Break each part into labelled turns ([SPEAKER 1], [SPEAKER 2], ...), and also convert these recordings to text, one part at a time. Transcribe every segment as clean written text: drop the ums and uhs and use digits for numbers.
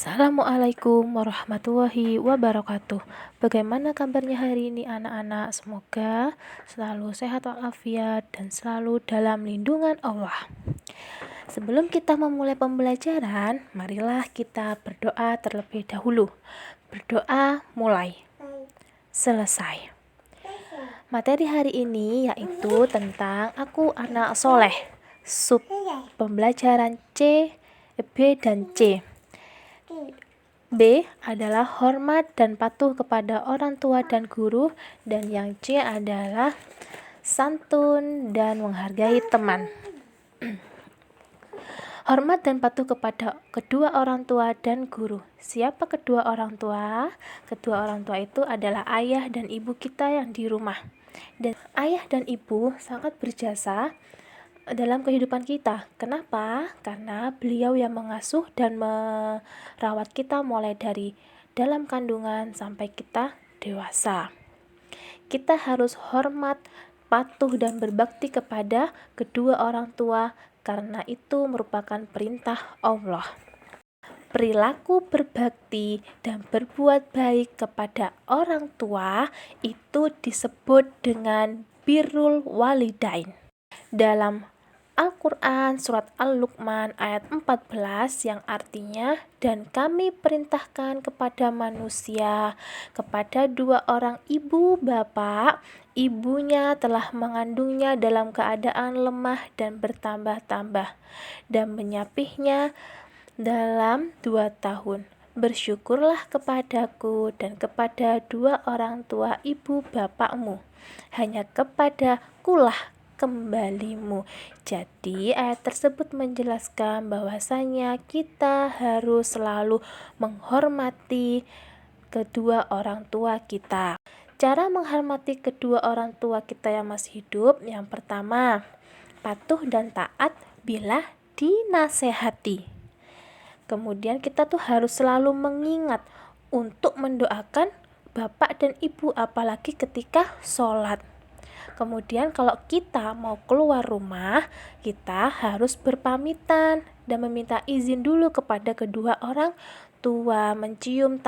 [SPEAKER 1] Assalamualaikum warahmatullahi wabarakatuh. Bagaimana kabarnya hari ini anak-anak? Semoga selalu sehat walafiat dan selalu dalam lindungan Allah. Sebelum kita memulai pembelajaran, marilah kita berdoa terlebih dahulu. Berdoa mulai, selesai. Materi hari ini yaitu tentang aku anak soleh. Sub pembelajaran C, B, dan C. B adalah hormat dan patuh kepada orang tua dan guru, dan yang C adalah santun dan menghargai teman. Hormat dan patuh kepada kedua orang tua dan guru. Siapa kedua orang tua? Kedua orang tua itu adalah ayah dan ibu kita yang di rumah. Dan ayah dan ibu sangat berjasa dalam kehidupan kita. Kenapa? Karena beliau yang mengasuh dan merawat kita mulai dari dalam kandungan sampai kita dewasa. Kita harus hormat, patuh, dan berbakti kepada kedua orang tua karena itu merupakan perintah Allah. Perilaku berbakti dan berbuat baik kepada orang tua itu disebut dengan birrul walidain. Dalam Al-Quran surat Al-Luqman ayat 14 yang artinya, dan kami perintahkan kepada manusia, kepada dua orang ibu bapak, ibunya telah mengandungnya dalam keadaan lemah dan bertambah-tambah, dan menyapihnya dalam 2 tahun. Bersyukurlah kepadaku dan kepada dua orang tua ibu bapakmu, hanya kepadakulah kembalimu. Jadi ayat tersebut menjelaskan bahwasanya kita harus selalu menghormati kedua orang tua kita. Cara menghormati kedua orang tua kita yang masih hidup, yang pertama, patuh dan taat bila dinasehati. Kemudian kita tuh harus selalu mengingat untuk mendoakan bapak dan ibu apalagi ketika sholat. Kemudian kalau kita mau keluar rumah, kita harus berpamitan dan meminta izin dulu kepada kedua orang tua, mencium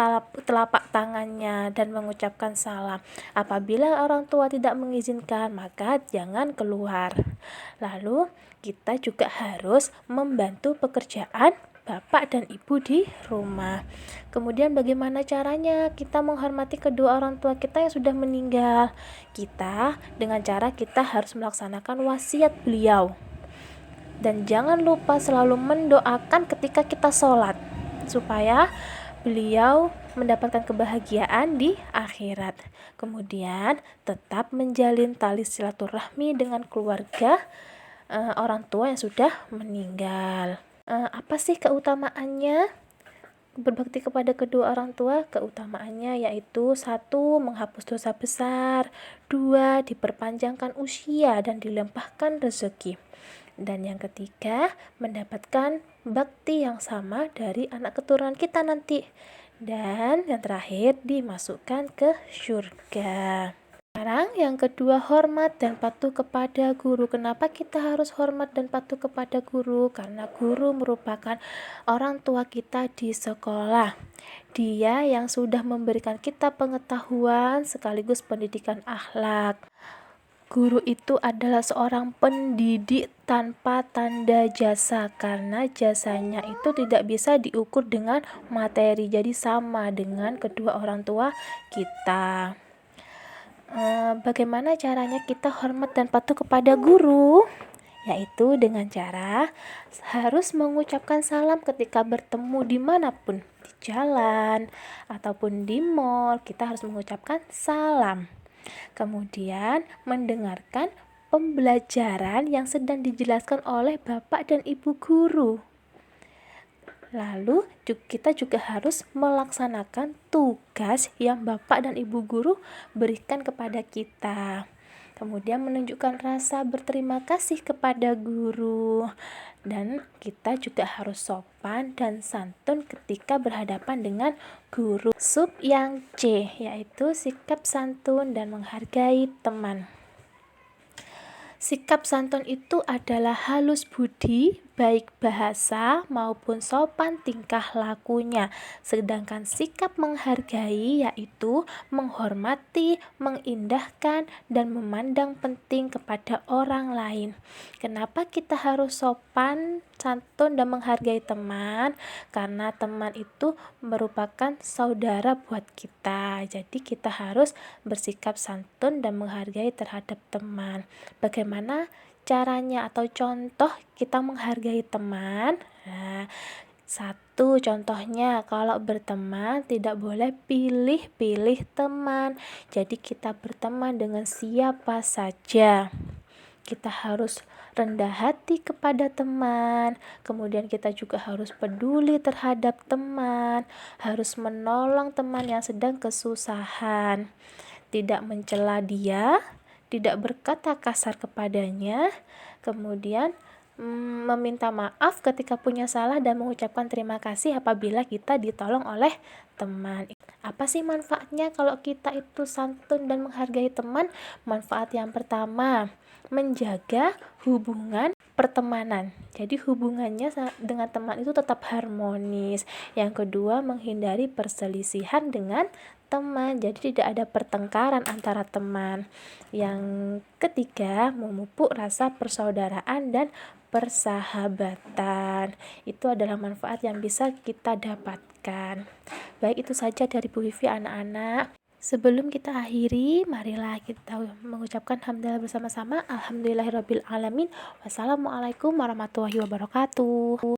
[SPEAKER 1] telapak tangannya dan mengucapkan salam. Apabila orang tua tidak mengizinkan, maka jangan keluar. Lalu kita juga harus membantu pekerjaan bapak dan ibu di rumah. Kemudian bagaimana caranya kita menghormati kedua orang tua kita yang sudah meninggal? Kita dengan cara kita harus melaksanakan wasiat beliau. Dan jangan lupa selalu mendoakan ketika kita sholat, supaya beliau mendapatkan kebahagiaan di akhirat. Kemudian tetap menjalin tali silaturahmi dengan keluarga orang tua yang sudah meninggal. Apa sih keutamaannya berbakti kepada kedua orang tua? Keutamaannya yaitu 1. Menghapus dosa besar, 2. Diperpanjangkan usia dan dilimpahkan rezeki, dan yang ketiga, mendapatkan bakti yang sama dari anak keturunan kita nanti, dan yang terakhir, dimasukkan ke surga. Sekarang yang kedua, hormat dan patuh kepada guru. Kenapa kita harus hormat dan patuh kepada guru? Karena guru merupakan orang tua kita di sekolah. Dia yang sudah memberikan kita pengetahuan sekaligus pendidikan akhlak. Guru itu adalah seorang pendidik tanpa tanda jasa, karena jasanya itu tidak bisa diukur dengan materi, jadi sama dengan kedua orang tua kita. Bagaimana caranya kita hormat dan patuh kepada guru? Yaitu dengan cara harus mengucapkan salam ketika bertemu dimanapun, di jalan ataupun di mall, kita harus mengucapkan salam. Kemudian mendengarkan pembelajaran yang sedang dijelaskan oleh bapak dan ibu guru. Lalu kita juga harus melaksanakan tugas yang bapak dan ibu guru berikan kepada kita. Kemudian menunjukkan rasa berterima kasih kepada guru, dan kita juga harus sopan dan santun ketika berhadapan dengan guru. Sub yang C yaitu sikap santun dan menghargai teman. Sikap santun itu adalah halus budi, baik bahasa maupun sopan tingkah lakunya. Sedangkan sikap menghargai yaitu menghormati, mengindahkan, dan memandang penting kepada orang lain. Kenapa kita harus sopan, santun, dan menghargai teman? Karena teman itu merupakan saudara buat kita. Jadi kita harus bersikap santun dan menghargai terhadap teman. Bagaimana caranya atau contoh kita menghargai teman? Nah, satu contohnya, kalau berteman tidak boleh pilih-pilih teman. Jadi kita berteman dengan siapa saja. Kita harus rendah hati kepada teman, kemudian kita juga harus peduli terhadap teman, harus menolong teman yang sedang kesusahan, tidak mencela dia, tidak berkata kasar kepadanya, kemudian meminta maaf ketika punya salah dan mengucapkan terima kasih apabila kita ditolong oleh teman. Apa sih manfaatnya kalau kita itu santun dan menghargai teman? Manfaat yang pertama, menjaga hubungan pertemanan. Jadi hubungannya dengan teman itu tetap harmonis. Yang kedua, menghindari perselisihan dengan teman. Jadi tidak ada pertengkaran antara teman. Yang ketiga, memupuk rasa persaudaraan dan persahabatan. Itu adalah manfaat yang bisa kita dapatkan. Baik, itu saja dari Bu Vivi anak-anak. Sebelum kita akhiri, marilah kita mengucapkan hamdalah bersama-sama. Alhamdulillahirabbil alamin. Wassalamualaikum warahmatullahi wabarakatuh.